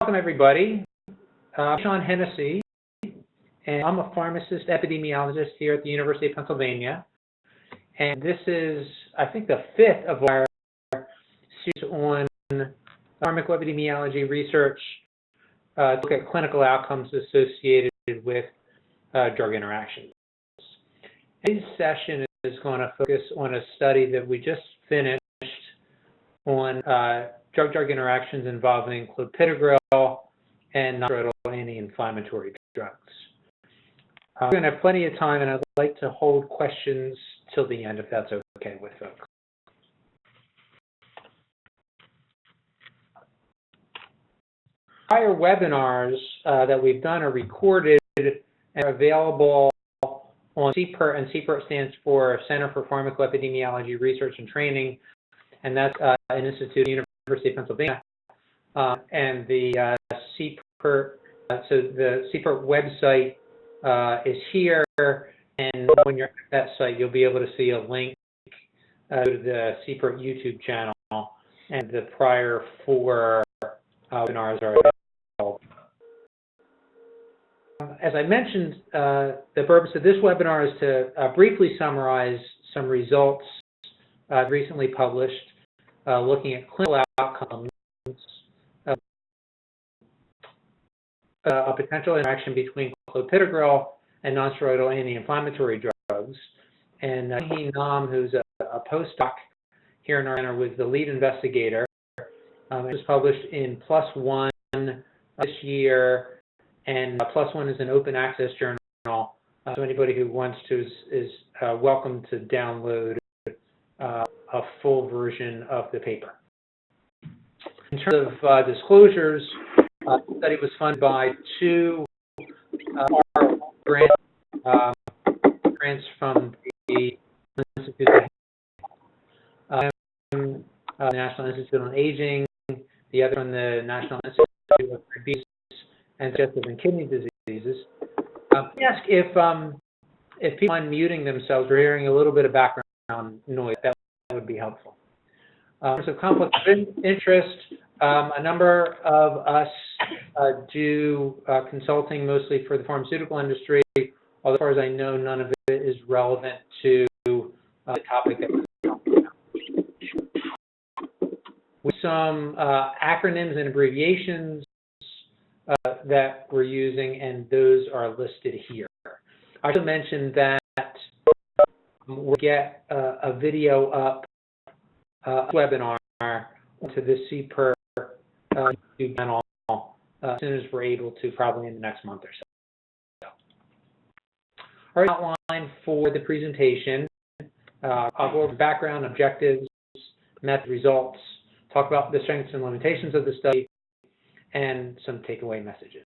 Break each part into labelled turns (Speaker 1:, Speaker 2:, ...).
Speaker 1: Welcome, everybody. I'm Sean Hennessy, and I'm a pharmacist epidemiologist here at the University of Pennsylvania. And this is, I think, the fifth of our series on pharmacoepidemiology research to look at clinical outcomes associated with drug interactions. Today's session is going to focus on a study that we just finished on drug-drug interactions involving clopidogrel and non-steroidal anti-inflammatory drugs. We're going to have plenty of time, and I'd like to hold questions till the end, if that's okay with folks. Prior webinars that we've done are recorded and are available on CPERT, and CPERT stands for Center for Pharmacoepidemiology Research and Training, and that's an institute at the University of Pennsylvania. And the CPERT, so the CPERT website is here, and when you're at that site, you'll be able to see a link to the CPERT YouTube channel, and the prior four webinars are available. As I mentioned, the purpose of this webinar is to briefly summarize some results recently published looking at clinical outcomes, a potential interaction between clopidogrel and non-steroidal anti-inflammatory drugs. And Hee Nam, who's a postdoc here in our center, was the lead investigator. It was published in PLOS ONE this year, and PLOS ONE is an open access journal, so anybody who wants to is welcome to download a full version of the paper. In terms of disclosures, the study was funded by two grants from the Institute of National Institute on Aging, the other from the National Institute of Diabetes and Digestive and Kidney Diseases. Let me ask if people are unmuting themselves or hearing a little bit of background noise, that would be helpful. So conflict of interest, a number of us do consulting mostly for the pharmaceutical industry, although as far as I know, none of it is relevant to the topic that we're talking about. With some acronyms and abbreviations that we're using, and those are listed here. I should mention that we'll get a video up webinar to the CPERT YouTube channel as soon as we're able to, probably in the next month or so. All right, outline for the presentation. I'll go over background, objectives, method, results, talk about the strengths and limitations of the study, and some takeaway messages.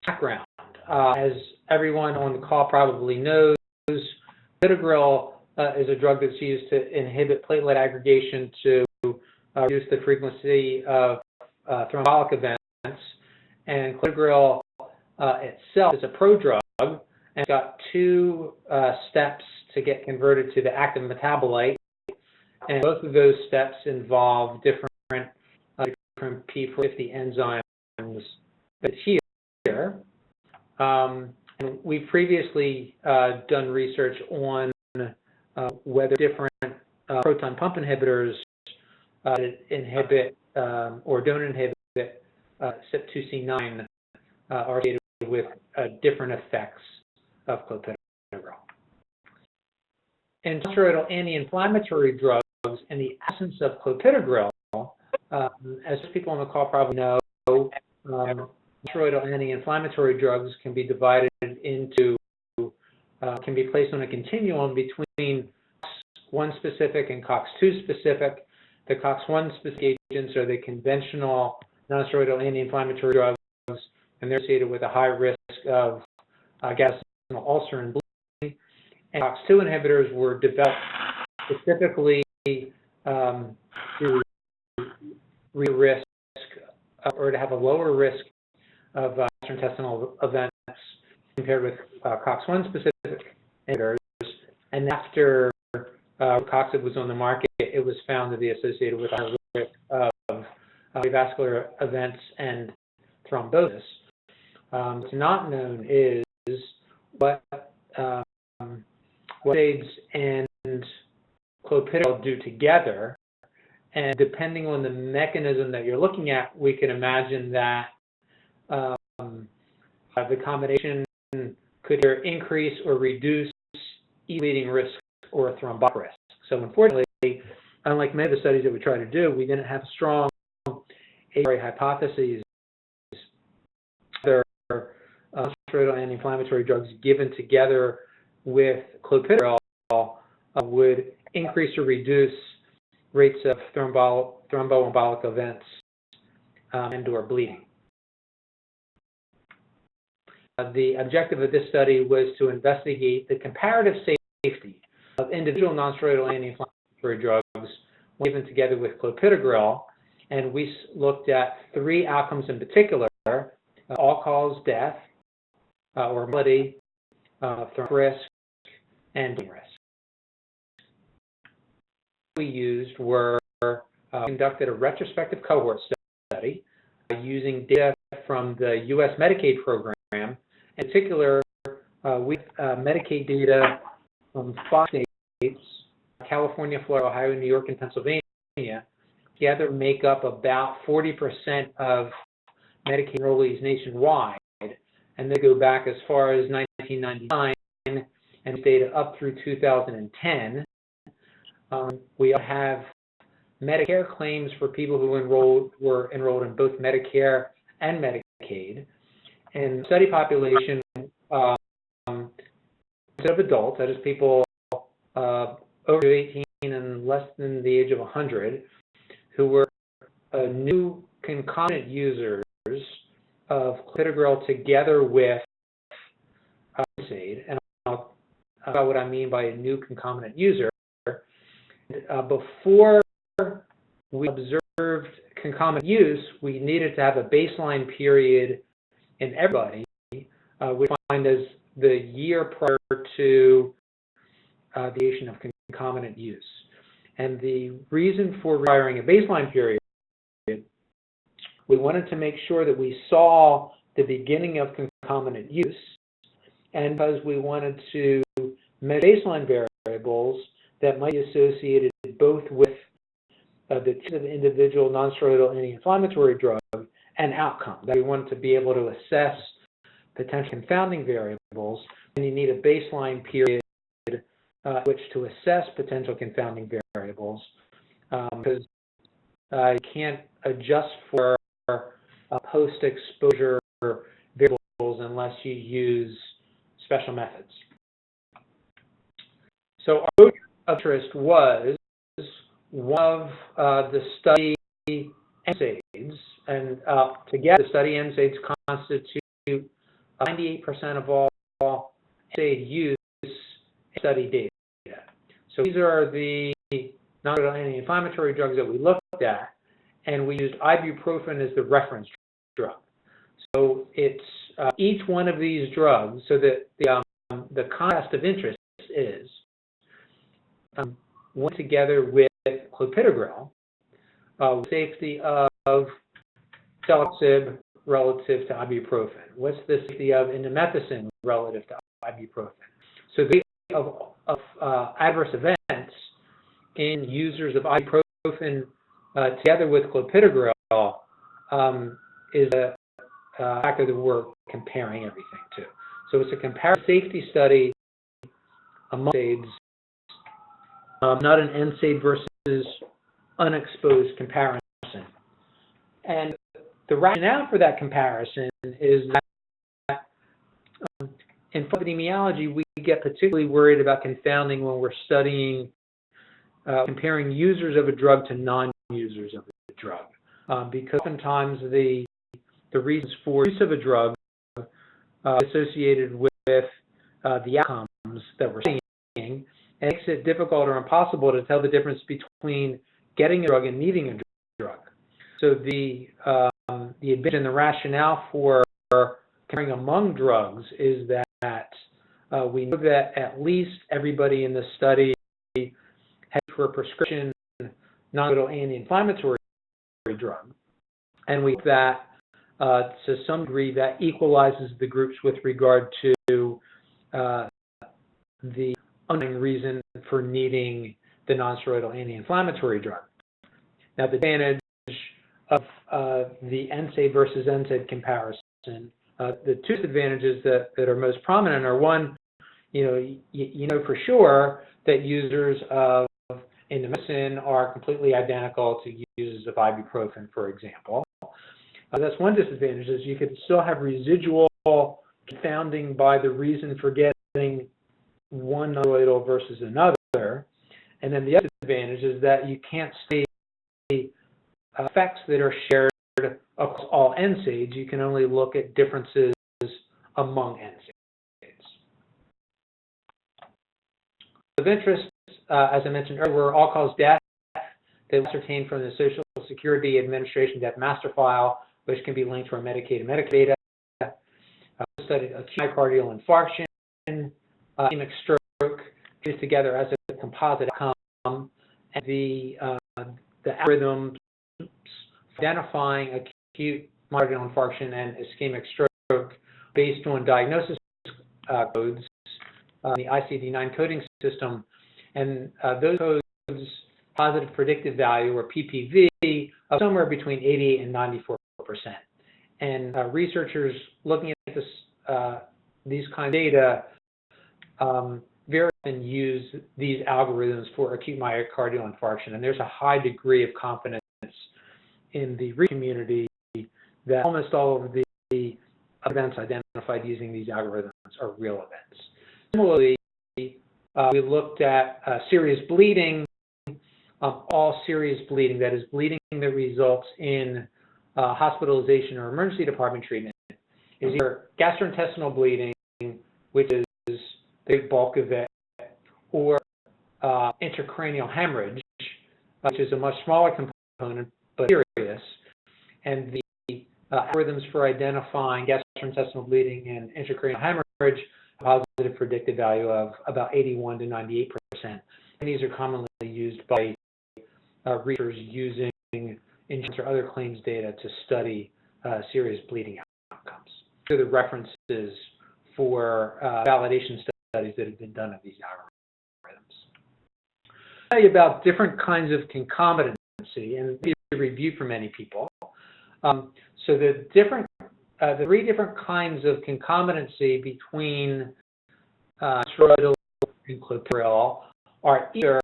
Speaker 1: Background. As everyone on the call probably knows, clopidogrel is a drug that's used to inhibit platelet aggregation to reduce the frequency of thromboembolic events. And clopidogrel itself is a prodrug, and it's got two steps to get converted to the active metabolite. And both of those steps involve different P450 enzymes that's here. And we've previously done research on whether different proton pump inhibitors inhibit or don't inhibit CYP2C9 are associated with different effects of clopidogrel. In non-steroidal anti-inflammatory drugs, in the absence of clopidogrel, as people on the call probably know, non-steroidal anti-inflammatory drugs can be divided into, can be placed on a continuum between COX-1 specific and COX-2 specific. The COX-1 specific agents are the conventional non-steroidal anti-inflammatory drugs, and they're associated with a high risk of gastrointestinal ulcer and bleeding. And COX-2 inhibitors were developed specifically to risk or to have a lower risk of gastrointestinal events compared with COX-1 specific inhibitors. And after Coxib was on the market, it was found to be associated with a higher risk of cardiovascular events and thrombosis. What's not known is what NSAIDs and clopidogrel do together, and depending on the mechanism that you're looking at, we can imagine that the combination could either increase or reduce bleeding risk or thrombotic risk. So unfortunately, unlike many of the studies that we try to do, we didn't have strong hypotheses whether non-steroidal anti-inflammatory drugs given together with clopidogrel would increase or reduce rates of thromboembolic events and/or bleeding. The objective of this study was to investigate the comparative safety of individual non-steroidal anti-inflammatory drugs given together with clopidogrel, and we looked at 3 outcomes in particular: all-cause death, or mortality, thrombotic risk, and bleeding risk. We used were conducted a retrospective cohort study using data from the U.S. Medicaid program. In particular, we Medicaid data from 5 states: California, Florida, Ohio, New York, and Pennsylvania. Together make up about 40% of Medicaid enrollees nationwide, and they go back as far as 1999 and data up through 2010. We have Medicare claims for people who were enrolled in both Medicare and Medicaid. And the study population instead of adults, that is people over 18 and less than the age of 100, who were new concomitant users of clopidogrel together with NSAID. And I'll talk about what I mean by a new concomitant user. Before we observed concomitant use, we needed to have a baseline period in everybody, we find as the year prior to the initiation of concomitant use. And the reason for requiring a baseline period, we wanted to make sure that we saw the beginning of concomitant use, and because we wanted to measure baseline variables that might be associated both with the type of individual non-steroidal anti-inflammatory drug and outcome. That we wanted to be able to assess potential confounding variables, and you need a baseline period which to assess potential confounding variables, because you can't adjust for post-exposure variables unless you use special methods. So our interest was one of the study NSAIDs, and together the study NSAIDs constitute 98% of all NSAID use study data. So these are the non-steroidal anti-inflammatory drugs that we looked at, and we used ibuprofen as the reference drug. So it's each one of these drugs, so that the contrast of interest is one together with clopidogrel, safety of celecoxib relative to ibuprofen. What's the safety of indomethacin relative to ibuprofen? So the of adverse events in users of ibuprofen together with clopidogrel is a factor that we're comparing everything to. So it's a comparative safety study among NSAIDs, not an NSAID versus unexposed comparison. And the rationale for that comparison is that in epidemiology, we get particularly worried about confounding when we're studying comparing users of a drug to non-users of a drug, because oftentimes the reasons for use of a drug associated with the outcomes that we're seeing, and it makes it difficult or impossible to tell the difference between getting a drug and needing a drug. So the advantage and the rationale for comparing among drugs is that we know that at least everybody in the study had for a prescription non-steroidal anti-inflammatory drug, And we think that to some degree that equalizes the groups with regard to the underlying reason for needing the nonsteroidal anti-inflammatory drug. Now, the advantage of the NSAID versus NSAID comparison, the two advantages that are most prominent are, one, you know for sure that users of indomethacin are completely identical to users of ibuprofen, for example. That's one disadvantage, is you could still have residual confounding by the reason for getting one nonsteroidal versus another. And then the other advantage is that you can't see effects that are shared across all NSAIDs. You can only look at differences among NSAIDs. Of interest, as I mentioned earlier, were all-cause death that was ascertained from the Social Security Administration Death Master File, which can be linked to our Medicaid data. We studied acute myocardial infarction, ischemic stroke, fused together as a composite outcome, and the algorithm identifying acute myocardial infarction and ischemic stroke based on diagnosis codes, the ICD-9 coding system, and those codes positive predictive value, or PPV, of somewhere between 88 and 94%. And researchers looking at this, these kinds of data very often use these algorithms for acute myocardial infarction, and there's a high degree of confidence in the community that almost all of the events identified using these algorithms are real events. Similarly, we looked at serious bleeding. All serious bleeding, that is bleeding that results in hospitalization or emergency department treatment, is either gastrointestinal bleeding, which is the big bulk of it, or intracranial hemorrhage, which is a much smaller component but serious. And the algorithms for identifying gastrointestinal bleeding and intracranial hemorrhage have a positive predictive value of about 81 to 98%. And these are commonly used by researchers using insurance or other claims data to study serious bleeding outcomes. These are the references for validation studies that have been done of these algorithms. I'll tell you about different kinds of concomitancy, and this is a review for many people. So the three different kinds of concomitancy between nonsteroidal and clopidogrel are either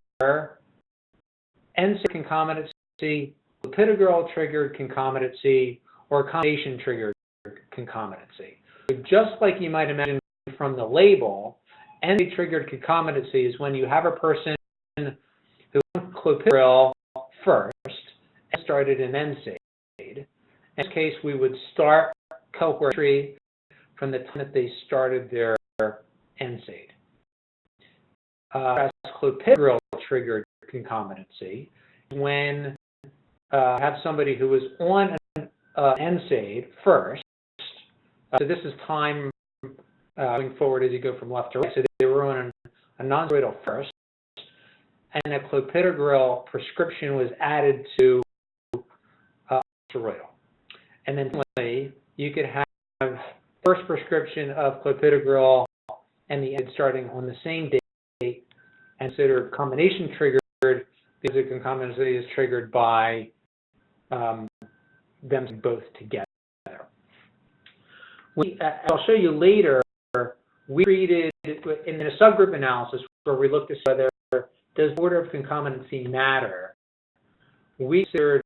Speaker 1: NSAID concomitancy, clopidogrel-triggered concomitancy, or combination-triggered concomitancy. So just like you might imagine from the label, NSAID-triggered concomitancy is when you have a person who took clopidogrel first and started an NSAID. In this case, we would start cohort 3 from the time that they started their NSAID. As clopidogrel-triggered concomitancy, when have somebody who was on an NSAID first, so this is time going forward as you go from left to right, so they were on a nonsteroidal first, and a clopidogrel prescription was added to steroidal. And then finally, you could have first prescription of clopidogrel and the NSAID starting on the same date, and considered combination triggered because the concomitancy is triggered by them both together. I'll show you later, we treated in a subgroup analysis where we looked at whether does order of concomitancy matter. We considered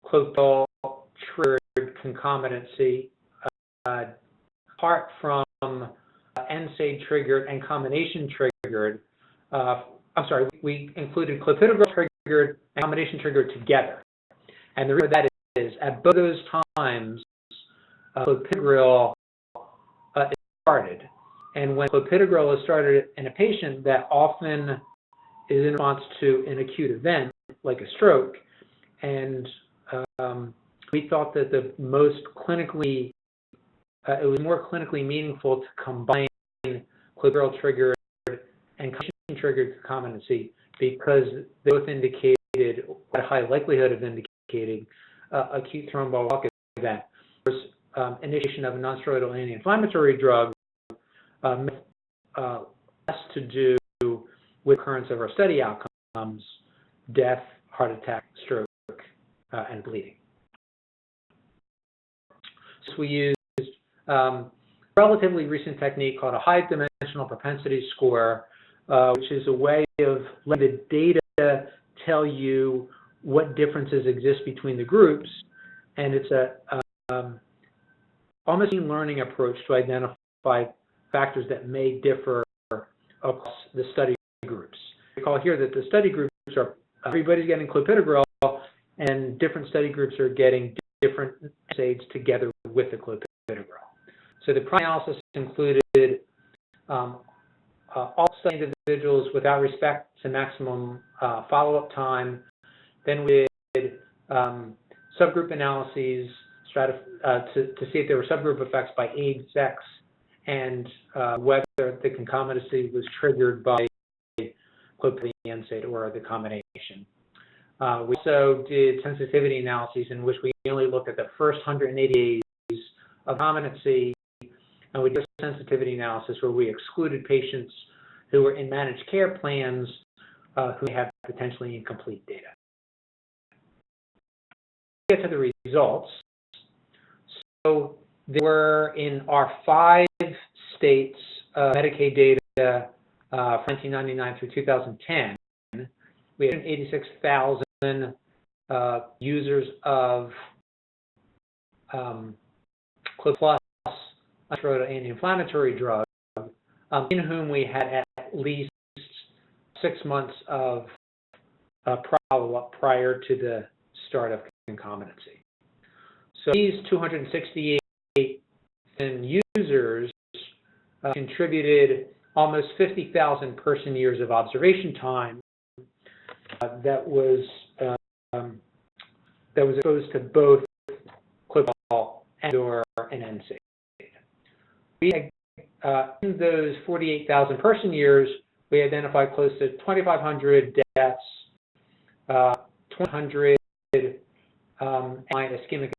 Speaker 1: clopidogrel-triggered concomitancy apart from NSAID-triggered and combination-triggered. We included clopidogrel-triggered and combination-triggered together. And the reason for that is, at both those times, clopidogrel is started. And when clopidogrel is started in a patient, that often is in response to an acute event, like a stroke. And we thought that it was more clinically meaningful to combine clopidogrel-triggered and combination-triggered concomitancy because they both indicated a high likelihood of indicating acute thromboembolic event. There's initiation of a nonsteroidal anti-inflammatory drug less to do with occurrence of our study outcomes, death, heart attack, stroke, and bleeding. So we used a relatively recent technique called a high-dimensional propensity score, which is a way of letting the data tell you what differences exist between the groups, and it's a almost machine learning approach to identify factors that may differ across the study groups. Recall here that the study groups are everybody's getting clopidogrel, and different study groups are getting different NSAIDs together with the clopidogrel. So the primary analysis included all study individuals without respect to maximum follow-up time. Then we did subgroup analyses to see if there were subgroup effects by age, sex, and whether the concomitancy was triggered by clopidogrel NSAID or the combination. We also did sensitivity analyses in which we only looked at the first 180 days of concomitancy, and we did a sensitivity analysis where we excluded patients who were in managed care plans who have potentially incomplete data. Get to the results. So there were in our 5 states Medicaid data from 1999 through 2010. We had 86,000 users of Clopidogrel plus nonsteroidal anti-inflammatory drug, in whom we had at least 6 months of follow-up prior to the start of concomitancy. So these 268 users contributed almost 50,000 person-years of observation time that was exposed to both clopidogrel and/or an NSAID. We in those 48,000 person-years, we identified close to 2,500 deaths, 200 ischemic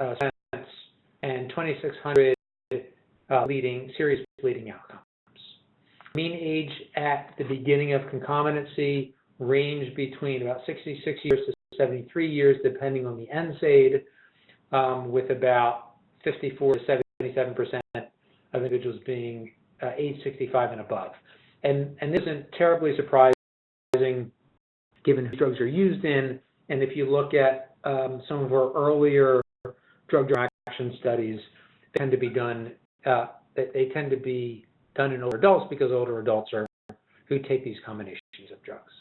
Speaker 1: events, and 2,600 serious bleeding outcomes. Mean age at the beginning of concomitancy ranged between about 66 years to 73 years, depending on the NSAID, with about 54 to 77% of individuals being age 65 and above. And this isn't terribly surprising given who drugs are used in, and if you look at some of our earlier drug interaction studies, they tend to be done in older adults because older adults are who take these combinations of drugs.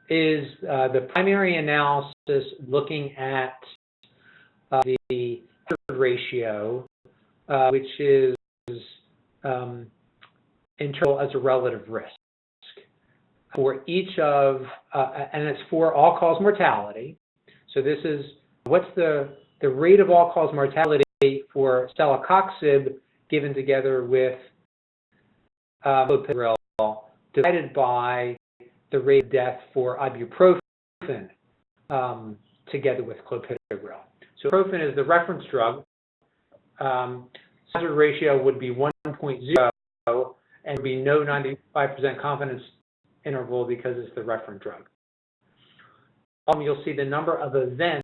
Speaker 1: Is the primary analysis looking at the hazard ratio, which is interval as a relative risk for each of, and it's for all-cause mortality. So this is what's the rate of all-cause mortality for celecoxib given together with clopidogrel divided by the rate of death for ibuprofen together with clopidogrel. So ibuprofen is the reference drug. Hazard ratio would be 1.0 and would be no 95% confidence interval because it's the reference drug. You'll see the number of events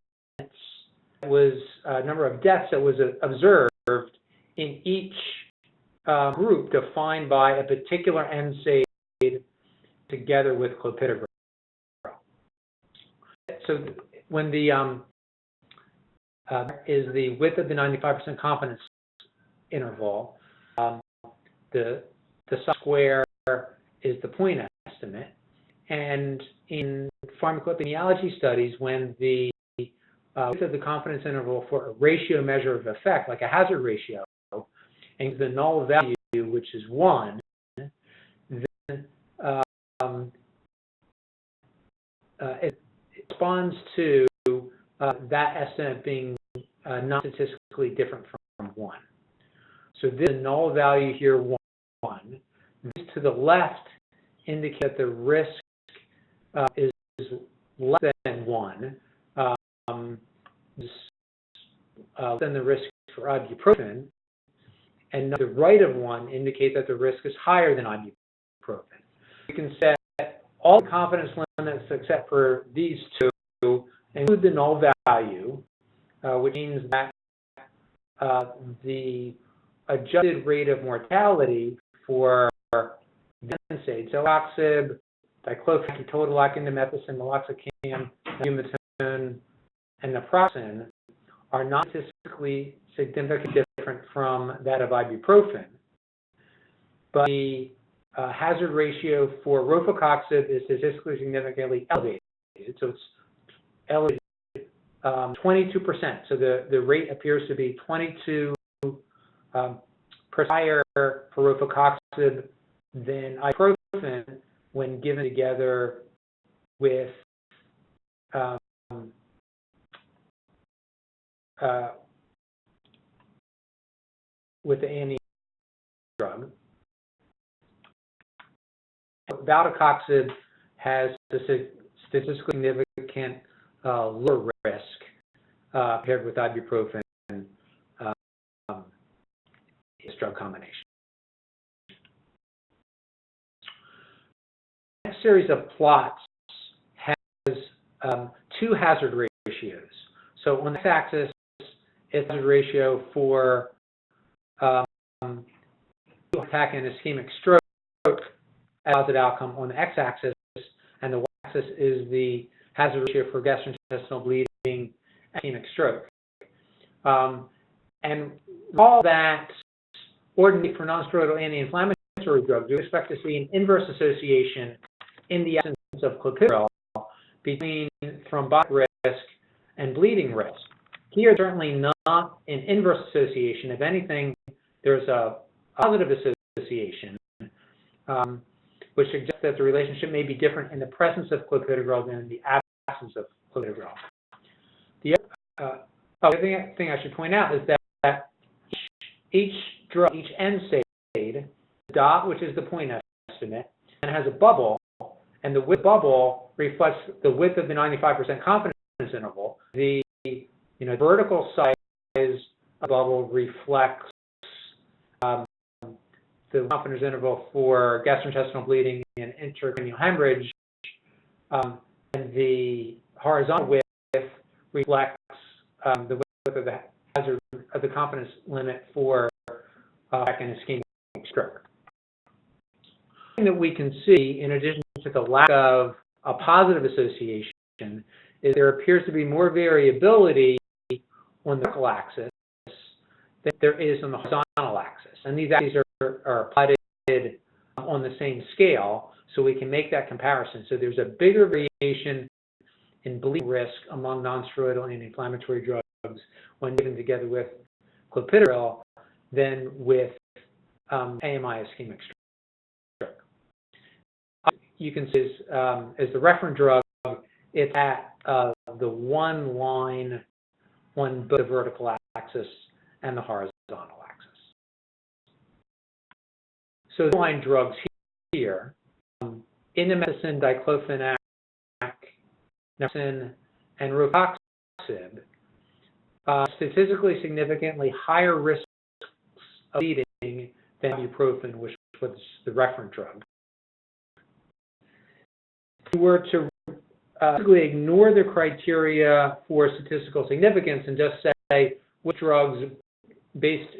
Speaker 1: was number of deaths that was observed in each group defined by a particular NSAID together with clopidogrel. So when the is the width of the 95% confidence interval, the square is the point estimate, and in pharmacoepidemiology studies, when the width of the confidence interval for a ratio measure of effect, like a hazard ratio, and the null value, which is 1, then it responds to that estimate being not statistically different from 1. So this null value here, 1. This to the left indicates that the risk is less than 1, than the risk for ibuprofen, and the right of 1 indicates that the risk is higher than ibuprofen. You can set all the confidence limits except for these two, include the null value, which means that the adjusted rate of mortality for the NSAIDs, Celecoxib, diclofenac, ketorolac, indomethacin, meloxicam, bumetone, and naproxen are not statistically significantly different from that of ibuprofen, but the hazard ratio for rofecoxib is statistically significantly elevated. So it's elevated 22%. So the rate appears to be 22% higher for rofecoxib than ibuprofen when given together with the ANE drug. Valdecoxib has a statistically significant lower risk compared with ibuprofen this drug combination. The next series of plots has 2 hazard ratios. So on the x-axis, it's the ratio for attack and ischemic stroke as positive outcome on the x-axis, and the y-axis is the hazard ratio for gastrointestinal bleeding and ischemic stroke. And all that ordinarily for nonsteroidal anti-inflammatory drugs, we expect to see an inverse association in the absence of clopidogrel between thrombotic risk and bleeding risk. Here, certainly not an inverse association. If anything, there's a positive association, which suggests that the relationship may be different in the presence of clopidogrel than in the absence of clopidogrel. The other thing I should point out is that each drug, each NSAID, the dot, which is the point estimate, and has a bubble, and the width bubble reflects the width of the 95% confidence interval. The vertical size of the bubble reflects the confidence interval for gastrointestinal bleeding and intracranial hemorrhage, and the horizontal width reflects the width of the hazard of the confidence limit for and ischemic stroke. One thing that we can see, in addition to the lack of a positive association, is there appears to be more variability on the vertical axis than there is on the horizontal axis. And these axes are plotted on the same scale, so we can make that comparison. So there's a bigger variation in bleeding risk among nonsteroidal anti-inflammatory drugs when given together with clopidogrel than with AMI ischemic stroke. You can see as the reference drug, it's at the one line on both the vertical axis and the horizontal axis. So the line drugs here, indomethacin, diclofenac, naproxen, and rofecoxib, statistically significantly higher risks of bleeding than ibuprofen, which was the reference drug. If we were to basically ignore the criteria for statistical significance and just say which drugs, based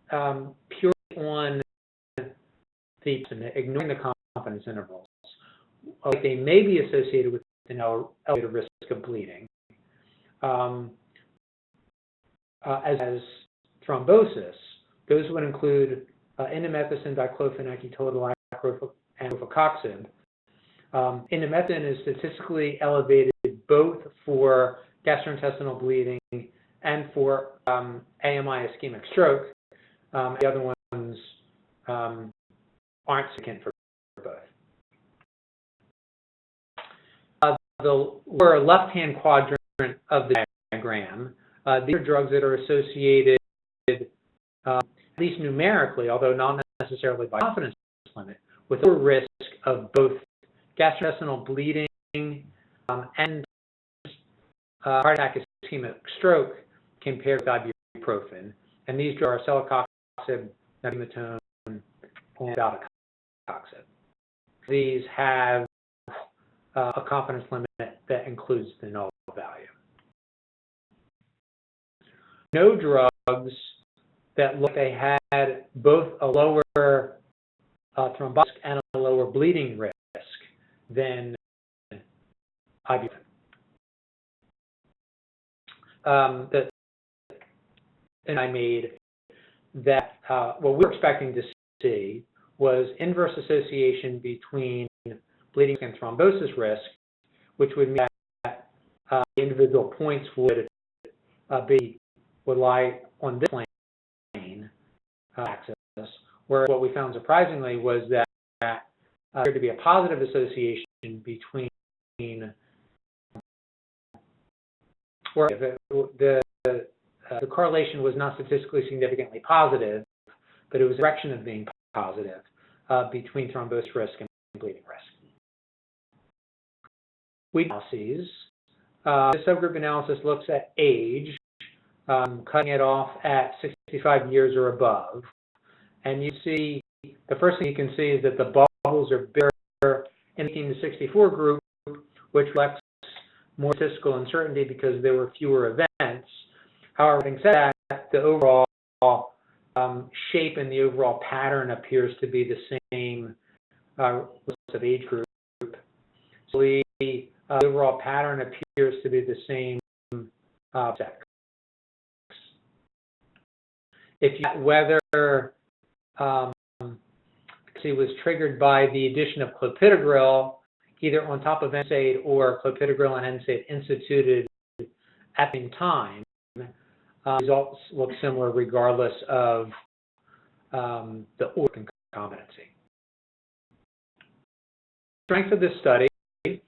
Speaker 1: purely on the estimate, ignoring the confidence intervals, they may be associated with an elevated risk of bleeding, as thrombosis. Those would include indomethacin, diclofenac, ketorolac, and rofecoxib. Indomethacin is statistically elevated both for gastrointestinal bleeding and for AMI ischemic stroke. The other ones aren't significant for both. The lower left-hand quadrant of the diagram, these are drugs that are associated, at least numerically, although not necessarily by confidence limit, with a risk of both gastrointestinal bleeding heart attack, ischemic stroke compared with ibuprofen. And these drugs are celecoxib, nabimetone, and valdecoxib. These have a confidence limit that includes the null value. No drugs that look they had both a lower thrombotic and a lower bleeding risk than ibuprofen. And I made that what we were expecting to see was inverse association between bleeding and thrombosis risk, which would mean that individual points would lie on this plane axis, where what we found surprisingly was that there appeared to be a positive association between where the correlation was not statistically significantly positive, but it was a direction of being positive between thrombosis risk and bleeding risk. Analyses. This subgroup analysis looks at age, cutting it off at 65 years or above. And you see, the first thing you can see is that the bubbles are bigger in the 18 to 64 group, which reflects more statistical uncertainty because there were fewer events. However, having said that, the overall shape and the overall pattern appears to be the same of age group. So the overall pattern appears to be the same sex. If you whether was triggered by the addition of clopidogrel, either on top of NSAID or clopidogrel and NSAID instituted at the same time, results look similar regardless of the order concombitancy. Strength of this study. This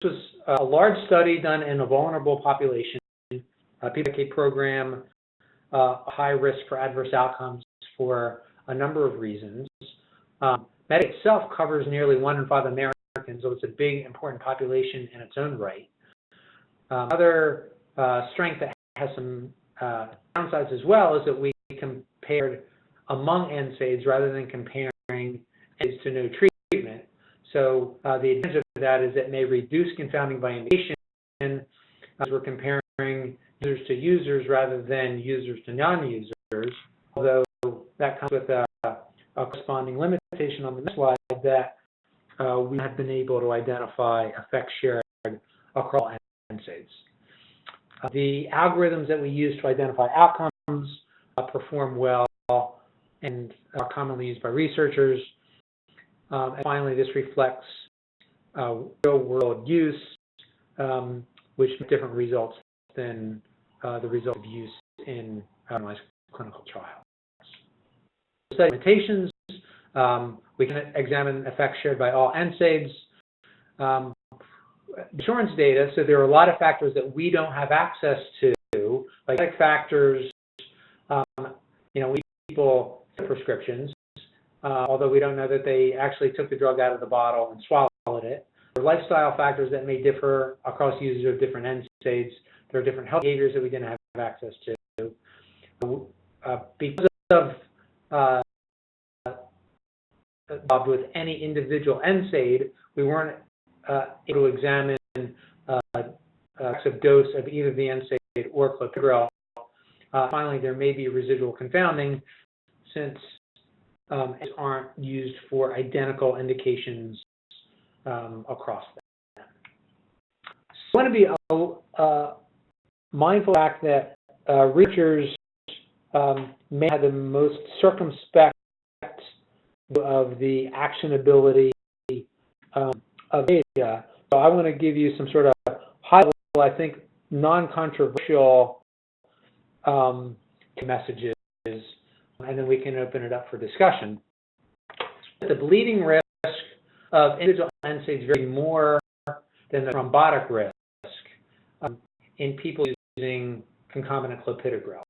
Speaker 1: was a large study done in a vulnerable population, a PPK program, high risk for adverse outcomes for a number of reasons. Med itself covers nearly 1 in 5 Americans, so it's a big, important population in its own right. Other strength that has some downsides as well is that we compared among NSAIDs rather than comparing NSAIDs to no treatment. So the advantage of that is it may reduce confounding by indication as we're comparing users to users rather than users to non-users, although that comes with a corresponding limitation on the next slide that we have been able to identify effects shared across NSAIDs. The algorithms that we use to identify outcomes perform well and are commonly used by researchers. And finally, this reflects real-world use, which makes different results than the result of use in randomized clinical trials. Study limitations, we can examine effects shared by all NSAIDs. Insurance data, so there are a lot of factors that we don't have access to, like factors, we people prescriptions, although we don't know that they actually took the drug out of the bottle and swallowed it. There are lifestyle factors that may differ across users of different NSAIDs. There are different health behaviors that we didn't have access to. Because of involved with any individual NSAID, we weren't able to examine of dose of either the NSAID or clopidogrel. Finally, there may be residual confounding since it aren't used for identical indications across them. So I want to be mindful of the fact that researchers may have the most circumspect of the actionability of data. So I want to give you some sort of high-level, I think, non-controversial messages, and then we can open it up for discussion. The bleeding risk of individual NSAIDs vary more than the thrombotic risk in people using concomitant clopidogrel.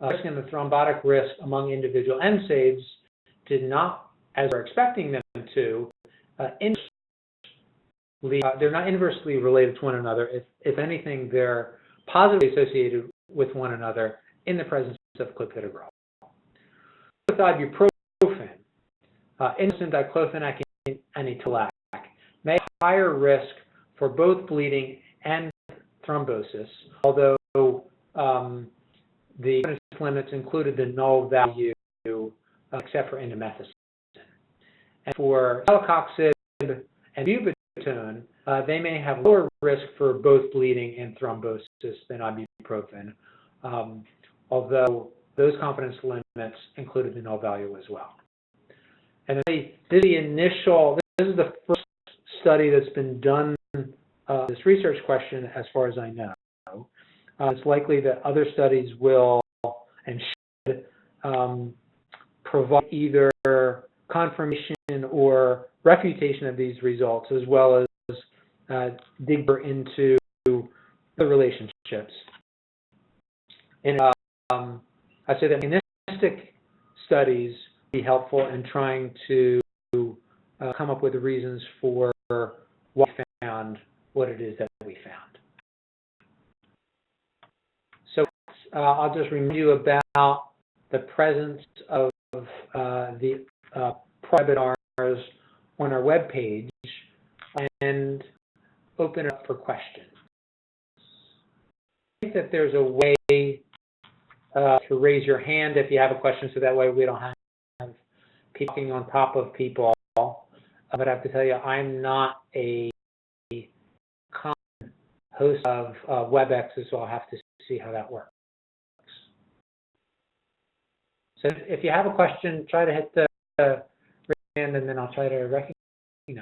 Speaker 1: And the thrombotic risk among individual NSAIDs did not, as we're expecting them to, increase they're not inversely related to one another. If anything, they're positively associated with one another in the presence of clopidogrel. Ibuprofen, innocent diclofenac and etolac may have higher risk for both bleeding and thrombosis, although the confidence limits included the null value except for indomethacin. And for celecoxib and bupropion, they may have lower risk for both bleeding and thrombosis than ibuprofen, although those confidence limits included the null value as well. And this is the first study that's been done, this research question, as far as I know. It's likely that other studies will and should provide either confirmation or refutation of these results, as well as dig deeper into the relationships. And I say that mechanistic studies be helpful in trying to come up with the reasons for why we found what it is that we found. So I'll just remind you about the presence of the webinars on our web page and open it up for questions. I think that there's a way to raise your hand if you have a question, so that way we don't have people talking on top of people. But I have to tell you, I'm not a common host of WebExes, so I'll have to see how that works. So if you have a question, try to hit the raise hand, and then I'll try to recognize you.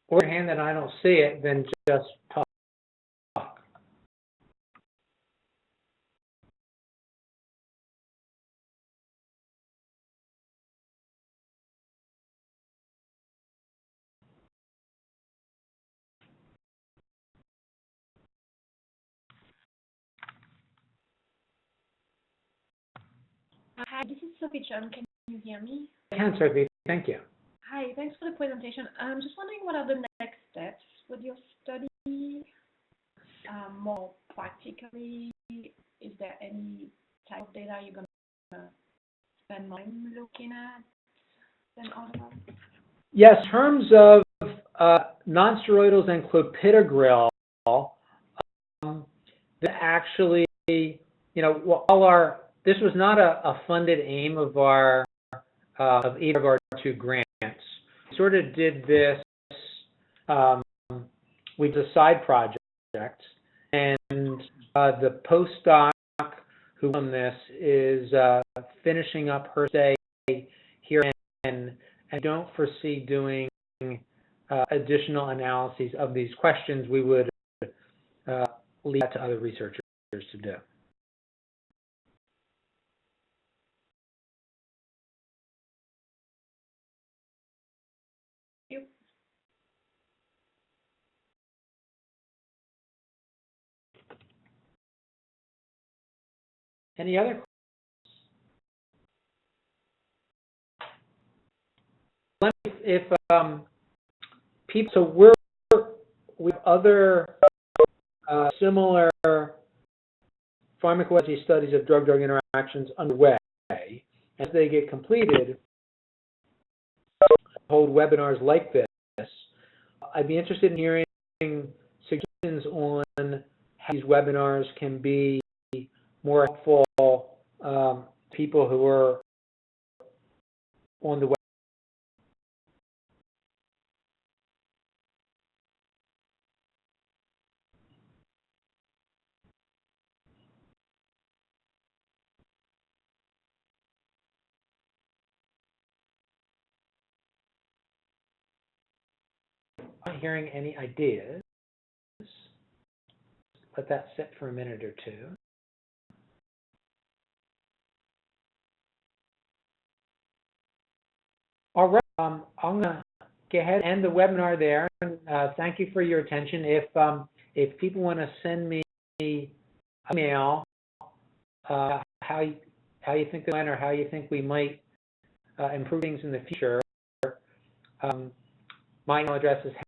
Speaker 1: Or your hand and I don't see it, then just talk.
Speaker 2: Hi, this is Sophie John. Can you hear me?
Speaker 1: I can, Sophie. Thank you.
Speaker 2: Hi, thanks for the presentation. I'm just wondering, what are the next steps with your study? More practically, is there any type of data you're going to spend time looking at than others?
Speaker 1: Yes, in terms of nonsteroidals and clopidogrel, actually, this was not a funded aim of of either of our two grants. We sort of did this with a side project, and the postdoc who won this is finishing up her stay here, and I don't foresee doing additional analyses of these questions. We would leave that to other researchers to do. Any other questions? If people, so we have other similar pharmacology studies of drug-drug interactions underway. As they get completed, hold webinars like this. I'd be interested in hearing suggestions on how these webinars can be more helpful people who are on the web. Not hearing any ideas. Let that sit for a minute or two. All right, I'm going to go ahead and end the webinar there. And, thank you for your attention. If people want to send me email how you think they went or how you think we might improve things in the future. My email address is